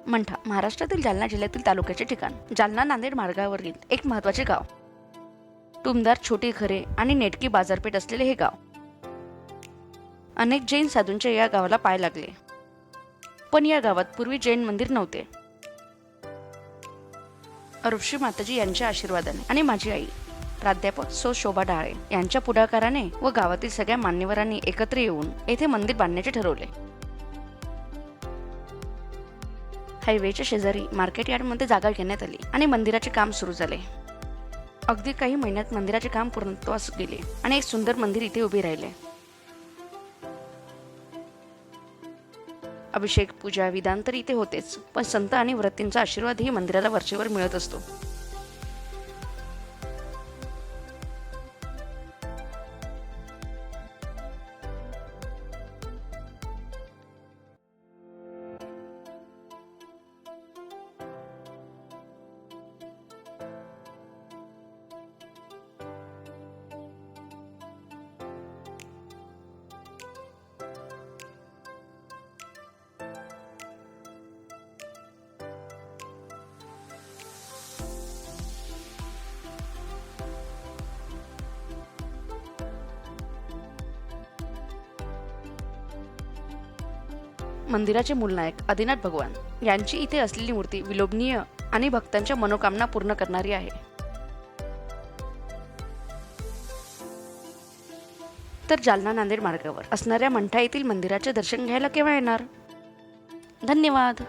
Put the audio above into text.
मंठा महाराष्ट्रातील जालना जिल्ह्यातील तालुक्याचे ठिकाण. जालना नांदेड मार्गावरील एक महत्त्वाचे गाव. टुमदार छोटी घरे आणि नेटकी बाजारपेठ असलेले हे गाव. अनेक जैन साधूंच्या या गावाला पाय लागले. पण या गावात पूर्वी जैन मंदिर नव्हते. ऋषी माताजी यांच्या आशीर्वादाने आणि माझी आई प्राध्यापक शोभा ढाळे यांच्या पुढाकाराने व गावातील सगळ्या मान्यवरांनी एकत्र येऊन येथे मंदिर बांधण्याचे ठरवले. हायवेच्या शेजारी मार्केट यार्डमध्ये जागा घेण्यात आली आणि मंदिराचे काम सुरू झाले. अगदी काही महिन्यात मंदिराचे काम पूर्णत्वास गेले आणि एक सुंदर मंदिर इथे उभे राहिले. अभिषेक, पूजा, विधान तर इथे होतेच, पण संत आणि व्रतींचा आशीर्वादही मंदिराला वरचेवर मिळत असतो. मंदिराचे मूलनायक आदिनाथ भगवान यांची इथे असलेली मूर्ती विलोभनीय आणि भक्तांच्या मनोकामना पूर्ण करणारी आहे. तर जालना नांदेड मार्गावर असणाऱ्या मंठा येथील मंदिराचे दर्शन घ्यायला केव्हा येणार? धन्यवाद.